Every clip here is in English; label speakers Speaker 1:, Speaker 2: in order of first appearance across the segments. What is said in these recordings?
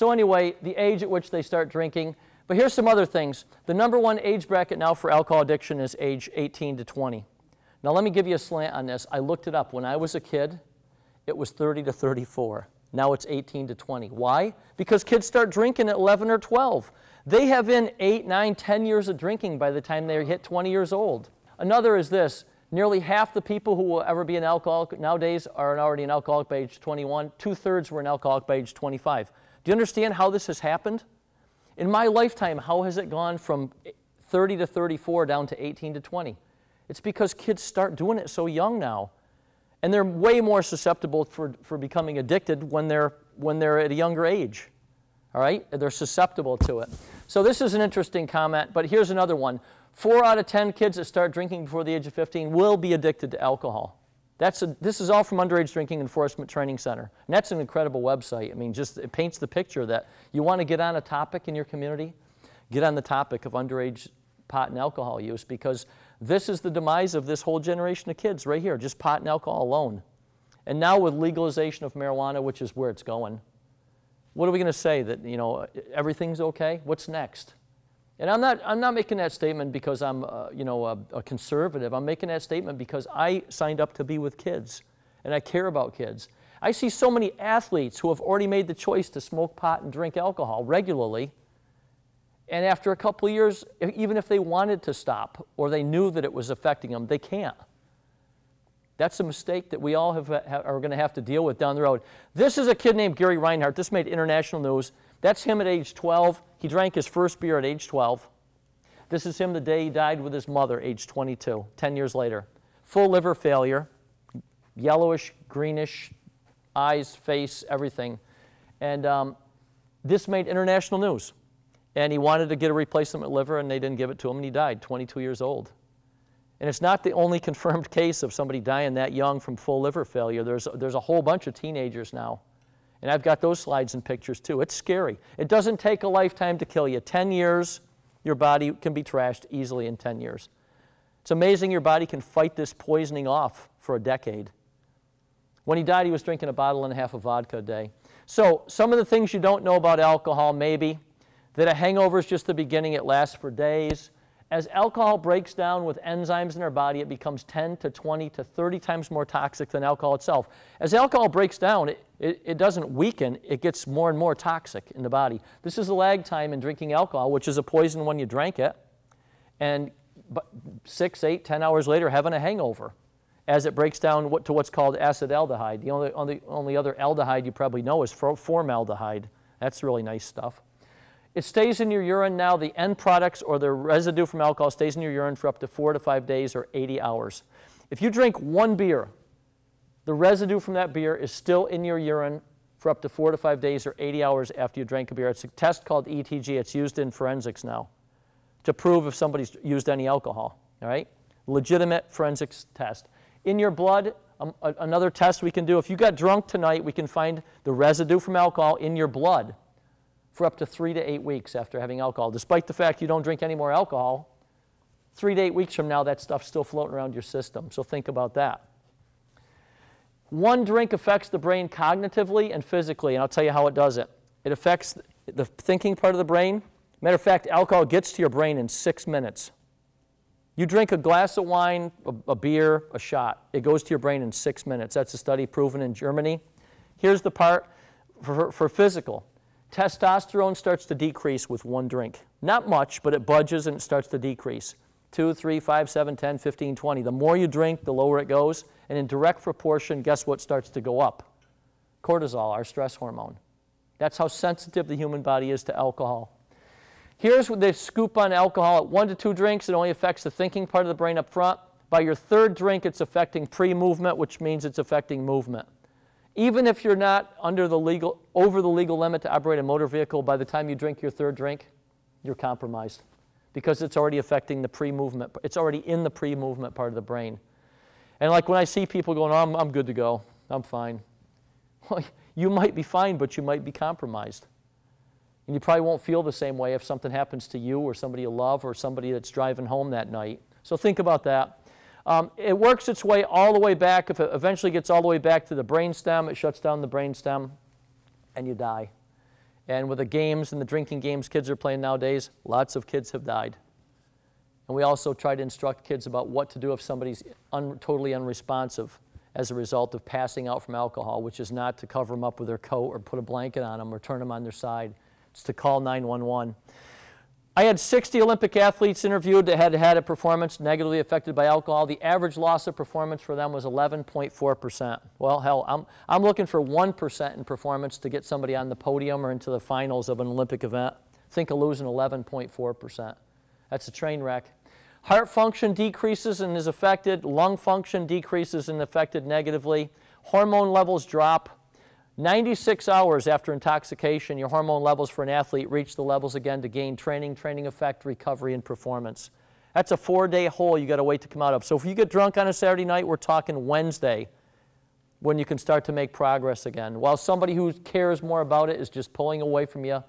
Speaker 1: So anyway, the age at which they start drinking. But here's some other things. The #1 age bracket now for alcohol addiction is age 18 to 20. Now let me give you a slant on this. I looked it up. When I was a kid, it was 30 to 34. Now it's 18 to 20. Why? Because kids start drinking at 11 or 12. They have in 8, 9, 10 years of drinking by the time they hit 20 years old. Another is this. Nearly half the people who will ever be an alcoholic nowadays are already an alcoholic by age 21. 2/3 were an alcoholic by age 25. Do you understand how this has happened? In my lifetime, how has it gone from 30 to 34 down to 18 to 20? It's because kids start doing it so young now. And they're way more susceptible for becoming addicted when they're at a younger age. All right? They're susceptible to it. So this is an interesting comment, but here's another one. 4 out of 10 kids that start drinking before the age of 15 will be addicted to alcohol. This is all from Underage Drinking Enforcement Training Center. And that's an incredible website. I mean, just it paints the picture that you want to get on a topic in your community, get on the topic of underage pot and alcohol use, because this is the demise of this whole generation of kids right here, just pot and alcohol alone. And now with legalization of marijuana, which is where it's going, what are we going to say? That, you know, everything's okay? What's next? And I'm not making that statement because I'm a conservative. I'm making that statement because I signed up to be with kids, and I care about kids. I see so many athletes who have already made the choice to smoke pot and drink alcohol regularly, and after a couple of years, even if they wanted to stop or they knew that it was affecting them, they can't. That's a mistake that we all are going to have to deal with down the road. This is a kid named Gary Reinhardt. This made international news. That's him at age 12. He drank his first beer at age 12. This is him the day he died with his mother, age 22, 10 years later. Full liver failure, yellowish, greenish, eyes, face, everything. And this made international news. And he wanted to get a replacement liver, and they didn't give it to him, and he died, 22 years old. And it's not the only confirmed case of somebody dying that young from full liver failure. There's a whole bunch of teenagers now. And I've got those slides and pictures too. It's scary. It doesn't take a lifetime to kill you. 10 years, your body can be trashed easily in 10 years. It's amazing your body can fight this poisoning off for a decade. When he died, he was drinking 1.5 bottles of vodka a day. So some of the things you don't know about alcohol, maybe, that a hangover is just the beginning. It lasts for days. As alcohol breaks down with enzymes in our body, it becomes 10 to 20 to 30 times more toxic than alcohol itself. As alcohol breaks down, it doesn't weaken. It gets more and more toxic in the body. This is the lag time in drinking alcohol, which is a poison when you drank it, and 6, 8, 10 hours later having a hangover as it breaks down to what's called acetaldehyde. The only other aldehyde you probably know is formaldehyde. That's really nice stuff. It stays in your urine now. The end products or the residue from alcohol stays in your urine for up to 4 to 5 days or 80 hours. If you drink 1 beer, the residue from that beer is still in your urine for up to 4 to 5 days or 80 hours after you drank a beer. It's a test called ETG. It's used in forensics now to prove if somebody's used any alcohol, all right? Legitimate forensics test. In your blood, another test we can do. If you got drunk tonight, we can find the residue from alcohol in your blood for up to 3 to 8 weeks after having alcohol. Despite the fact you don't drink any more alcohol, 3 to 8 weeks from now, that stuff's still floating around your system. So think about that. 1 drink affects the brain cognitively and physically, and I'll tell you how it does it. It affects the thinking part of the brain. Matter of fact, alcohol gets to your brain in 6 minutes. You drink a glass of wine, a beer, a shot. It goes to your brain in 6 minutes. That's a study proven in Germany. Here's the part for physical. Testosterone starts to decrease with 1 drink. Not much, but it budges and it starts to decrease. 2, 3, 5, 7, 10, 15, 20. The more you drink, the lower it goes. And in direct proportion, guess what starts to go up? Cortisol, our stress hormone. That's how sensitive the human body is to alcohol. Here's what they scoop on alcohol. At 1 to 2 drinks, it only affects the thinking part of the brain up front. By your 3rd drink, it's affecting pre-movement, which means it's affecting movement. Even if you're not over the legal limit to operate a motor vehicle, by the time you drink your 3rd drink, you're compromised because it's already affecting the pre-movement. It's already in the pre-movement part of the brain. And like when I see people going, oh, I'm good to go, I'm fine. Well, you might be fine, but you might be compromised. And you probably won't feel the same way if something happens to you or somebody you love or somebody that's driving home that night. So think about that. It works its way all the way back. If it eventually gets all the way back to the brainstem, it shuts down the brainstem, and you die. And with the games and the drinking games kids are playing nowadays, lots of kids have died. And we also try to instruct kids about what to do if somebody's totally unresponsive as a result of passing out from alcohol, which is not to cover them up with their coat or put a blanket on them or turn them on their side. It's to call 911. I had 60 Olympic athletes interviewed that had had a performance negatively affected by alcohol. The average loss of performance for them was 11.4%. Well, hell, I'm looking for 1% in performance to get somebody on the podium or into the finals of an Olympic event. Think of losing 11.4%. That's a train wreck. Heart function decreases and is affected. Lung function decreases and affected negatively. Hormone levels drop. 96 hours after intoxication, your hormone levels for an athlete reach the levels again to gain training effect, recovery, and performance. That's a 4-day hole you got to wait to come out of. So if you get drunk on a Saturday night, we're talking Wednesday when you can start to make progress again. While somebody who cares more about it is just pulling away from you,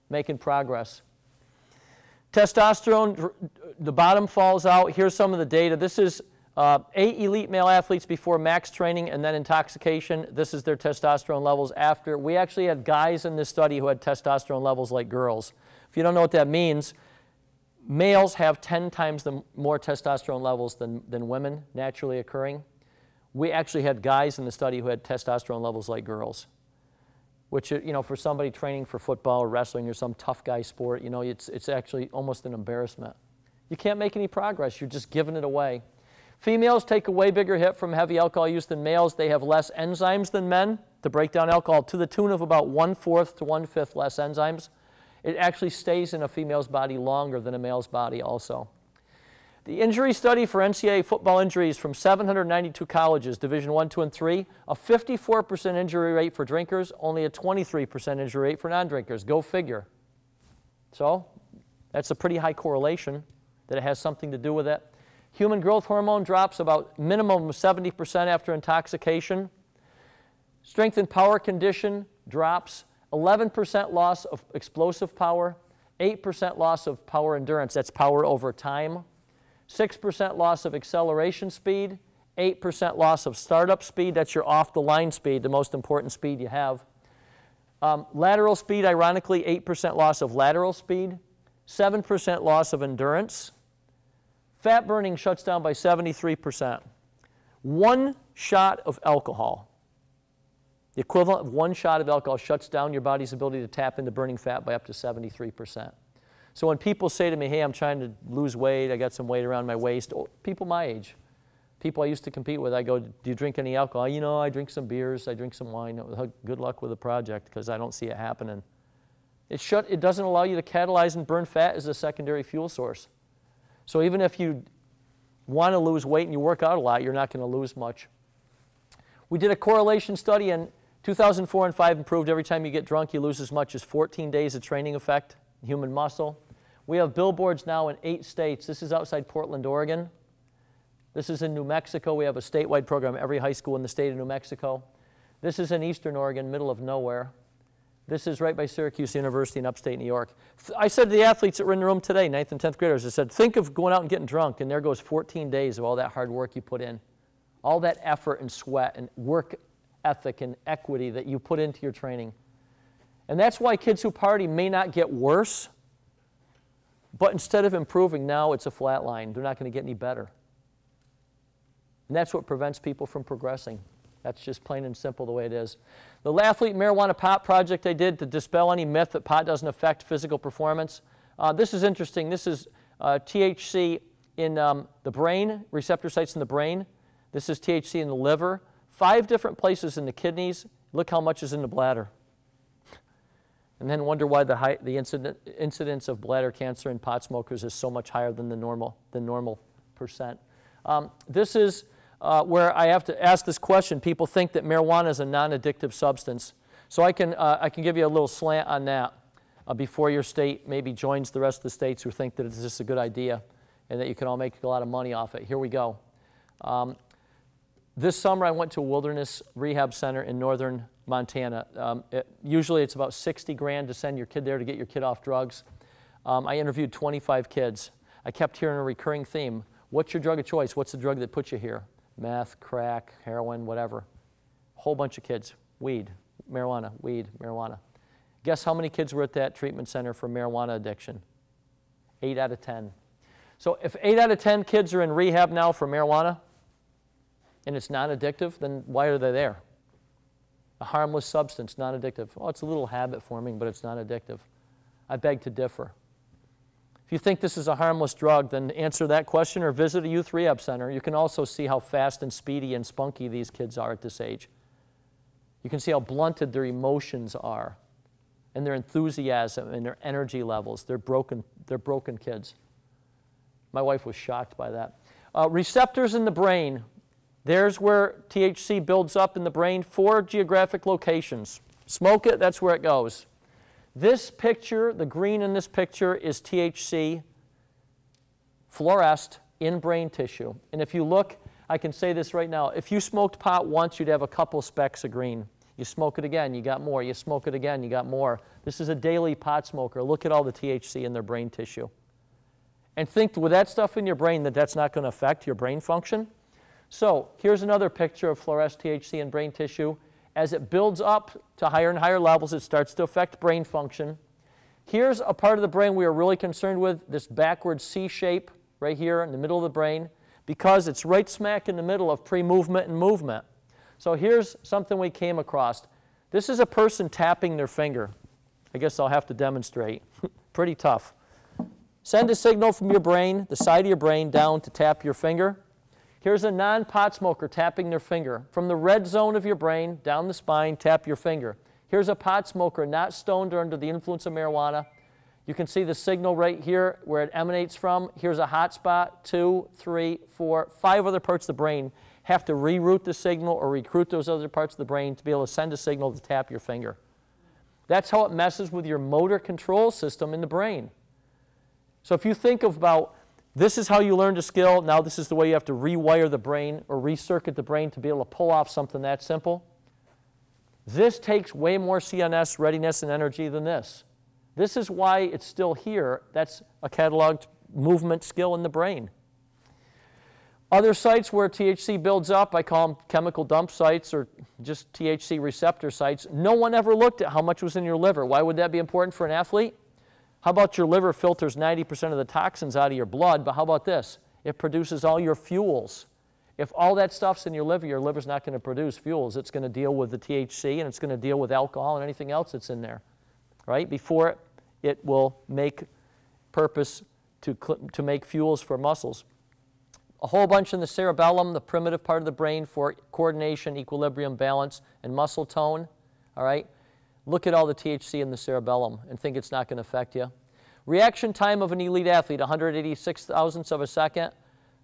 Speaker 1: making progress. Testosterone, the bottom falls out. Here's some of the data. This is 8 elite male athletes before max training and then intoxication. This is their testosterone levels after. We actually had guys in this study who had testosterone levels like girls. If you don't know what that means, males have 10 times more testosterone levels than women naturally occurring. We actually had guys in the study who had testosterone levels like girls, which, you know, for somebody training for football or wrestling or some tough guy sport, you know, it's actually almost an embarrassment. You can't make any progress. You're just giving it away. Females take a way bigger hit from heavy alcohol use than males. They have less enzymes than men to break down alcohol, to the tune of about 1/4 to 1/5 less enzymes. It actually stays in a female's body longer than a male's body also. The injury study for NCAA football injuries from 792 colleges, Division I, II, and III, a 54% injury rate for drinkers, only a 23% injury rate for non-drinkers. Go figure. So that's a pretty high correlation that it has something to do with it. Human growth hormone drops about minimum of 70% after intoxication. Strength and power condition drops. 11% loss of explosive power. 8% loss of power endurance. That's power over time. 6% loss of acceleration speed. 8% loss of startup speed. That's your off-the-line speed, the most important speed you have. Lateral speed, ironically, 8% loss of lateral speed. 7% loss of endurance. Fat burning shuts down by 73%. 1 shot of alcohol, the equivalent of 1 shot of alcohol, shuts down your body's ability to tap into burning fat by up to 73%. So when people say to me, hey, I'm trying to lose weight, I got some weight around my waist, people my age, people I used to compete with, I go, do you drink any alcohol? You know, I drink some beers, I drink some wine. Good luck with the project because I don't see it happening. It doesn't allow you to catalyze and burn fat as a secondary fuel source. So even if you want to lose weight and you work out a lot, you're not going to lose much. We did a correlation study in 2004 and 5 and proved every time you get drunk, you lose as much as 14 days of training effect, human muscle. We have billboards now in 8 states. This is outside Portland, Oregon. This is in New Mexico. We have a statewide program, every high school in the state of New Mexico. This is in eastern Oregon, middle of nowhere. This is right by Syracuse University in upstate New York. I said to the athletes that were in the room today, 9th and 10th graders, I said, think of going out and getting drunk, and there goes 14 days of all that hard work you put in. All that effort and sweat and work ethic and equity that you put into your training. And that's why kids who party may not get worse, but instead of improving, now it's a flat line. They're not going to get any better. And that's what prevents people from progressing. That's just plain and simple the way it is. The Athlete Marijuana Pot project I did to dispel any myth that pot doesn't affect physical performance. This is interesting. This is THC in the brain, receptor sites in the brain. This is THC in the liver. 5 different places in the kidneys. Look how much is in the bladder. And then wonder why the incidence of bladder cancer in pot smokers is so much higher than the normal percent. This is where I have to ask this question. People think that marijuana is a non-addictive substance. So I can give you a little slant on that before your state maybe joins the rest of the states who think that it's just a good idea and that you can all make a lot of money off it. Here we go. This summer I went to a wilderness rehab center in northern Montana. Usually it's about 60 grand to send your kid there to get your kid off drugs. I interviewed 25 kids. I kept hearing a recurring theme. What's your drug of choice? What's the drug that puts you here? Meth, crack, heroin, whatever. Whole bunch of kids. Weed, marijuana, weed, marijuana. Guess how many kids were at that treatment center for marijuana addiction? 8 out of 10. So if 8 out of 10 kids are in rehab now for marijuana and it's non-addictive, then why are they there? A harmless substance, non-addictive. Oh, it's a little habit forming, but it's not addictive. I beg to differ. If you think this is a harmless drug, then answer that question or visit a youth rehab center. You can also see how fast and speedy and spunky these kids are at this age. You can see how blunted their emotions are and their enthusiasm and their energy levels. They're broken kids. My wife was shocked by that. Receptors in the brain. There's where THC builds up in the brain, 4 geographic locations. Smoke it, that's where it goes. This picture, the green in this picture, is THC fluoresced in brain tissue. And if you look, I can say this right now, if you smoked pot once, you'd have a couple specks of green. You smoke it again, you got more. You smoke it again, you got more. This is a daily pot smoker. Look at all the THC in their brain tissue. And think with that stuff in your brain that that's not going to affect your brain function. So here's another picture of fluoresced THC in brain tissue. As it builds up to higher and higher levels, it starts to affect brain function. Here's a part of the brain we are really concerned with, this backward C shape right here in the middle of the brain, because it's right smack in the middle of pre-movement and movement. So here's something we came across. This is a person tapping their finger. I guess I'll have to demonstrate. Pretty tough. Send a signal from your brain, the side of your brain, down to tap your finger. Here's a non-pot smoker tapping their finger. From the red zone of your brain, down the spine, tap your finger. Here's a pot smoker, not stoned or under the influence of marijuana. You can see the signal right here where it emanates from. Here's a hot spot, 2, 3, 4, 5 other parts of the brain have to reroute the signal or recruit those other parts of the brain to be able to send a signal to tap your finger. That's how it messes with your motor control system in the brain. So if you think about this is how you learned a skill, now this is the way you have to rewire the brain or recircuit the brain to be able to pull off something that simple. This takes way more CNS readiness and energy than this. This is why it's still here. That's a cataloged movement skill in the brain. Other sites where THC builds up, I call them chemical dump sites or just THC receptor sites. No one ever looked at how much was in your liver. Why would that be important for an athlete? How about your liver filters 90% of the toxins out of your blood, but how about this? It produces all your fuels. If all that stuff's in your liver's not going to produce fuels. It's going to deal with the THC and it's going to deal with alcohol and anything else that's in there, right? Before it will make purpose to make fuels for muscles. A whole bunch in the cerebellum, the primitive part of the brain for coordination, equilibrium, balance, and muscle tone, all right? Look at all the THC in the cerebellum and think it's not going to affect you. Reaction time of an elite athlete, 186 thousandths of a second.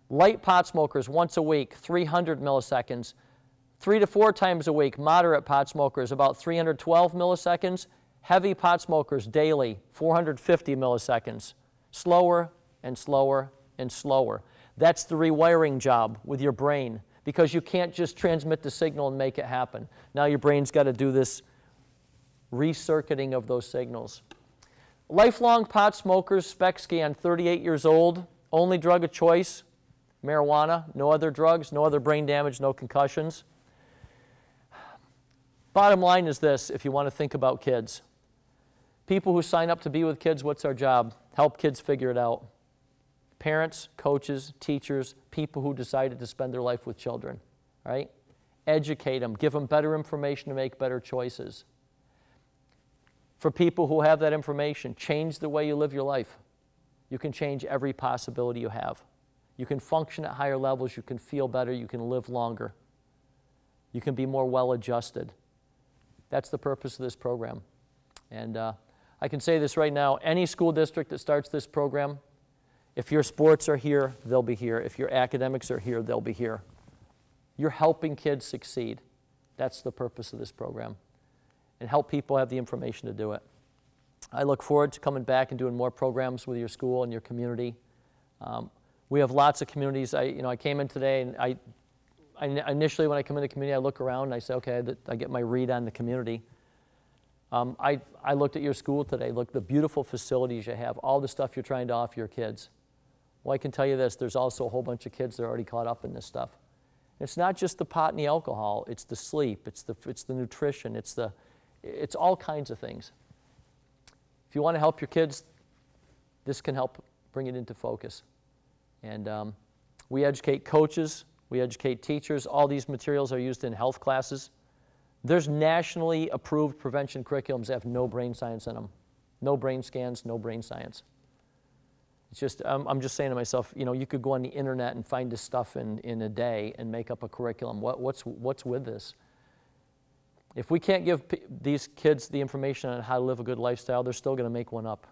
Speaker 1: Light pot smokers once a week, 300 milliseconds. 3 to 4 times a week, moderate pot smokers, about 312 milliseconds. Heavy pot smokers daily, 450 milliseconds. Slower and slower and slower. That's the rewiring job with your brain because you can't just transmit the signal and make it happen. Now your brain's got to do this recircuiting of those signals. Lifelong pot smokers, spec scan, 38 years old, only drug of choice, marijuana, no other drugs, no other brain damage, no concussions. Bottom line is this, if you want to think about kids. People who sign up to be with kids, what's our job? Help kids figure it out. Parents, coaches, teachers, people who decided to spend their life with children, right? Educate them, give them better information to make better choices. For people who have that information, change the way you live your life. You can change every possibility you have. You can function at higher levels, you can feel better, you can live longer. You can be more well-adjusted. That's the purpose of this program. And I can say this right now, any school district that starts this program, if your sports are here, they'll be here. If your academics are here, they'll be here. You're helping kids succeed. That's the purpose of this program. And help people have the information to do it. I look forward to coming back and doing more programs with your school and your community. We have lots of communities. I came in today and I initially when I come into the community, I look around and I say, okay, I get my read on the community. I looked at your school today, look at the beautiful facilities you have, all the stuff you're trying to offer your kids. Well, I can tell you this, there's also a whole bunch of kids that are already caught up in this stuff. It's not just the pot and the alcohol, it's the sleep, it's the nutrition, it's all kinds of things. you want to help your kids, this can help bring it into focus. And we educate coaches, we educate teachers. All these materials are used in health classes. There's nationally approved prevention curriculums that have no brain science in them. No brain scans, no brain science. It's just, I'm just saying to myself, you know, you could go on the internet and find this stuff in a day and make up a curriculum. What's with this? If we can't give these kids the information on how to live a good lifestyle, they're still going to make one up.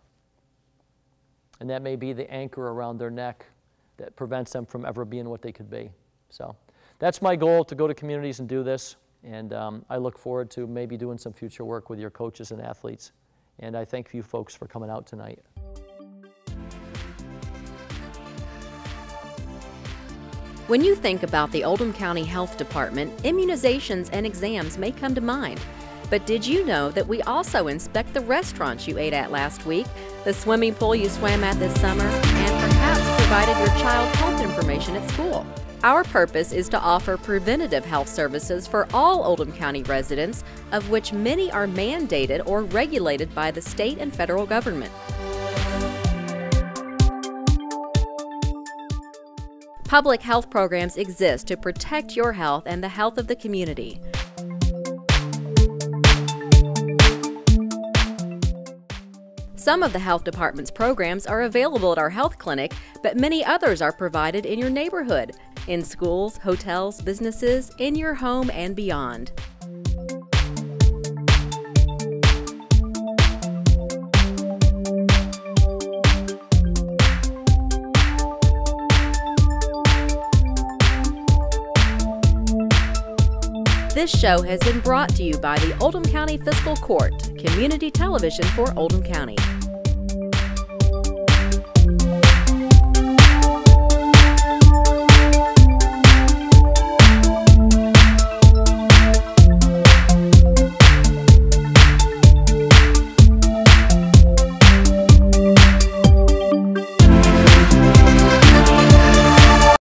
Speaker 1: And that may be the anchor around their neck that prevents them from ever being what they could be. So that's my goal, to go to communities and do this. And I look forward to maybe doing some future work with your coaches and athletes. And I thank you folks for coming out tonight.
Speaker 2: When you think about the Oldham County Health Department, immunizations and exams may come to mind. But did you know that we also inspect the restaurants you ate at last week, the swimming pool you swam at this summer, and perhaps provided your child health information at school? Our purpose is to offer preventative health services for all Oldham County residents, of which many are mandated or regulated by the state and federal government. Public health programs exist to protect your health and the health of the community. Some of the health department's programs are available at our health clinic, but many others are provided in your neighborhood, in schools, hotels, businesses, in your home, and beyond. This show has been brought to you by the Oldham County Fiscal Court, community television for Oldham County.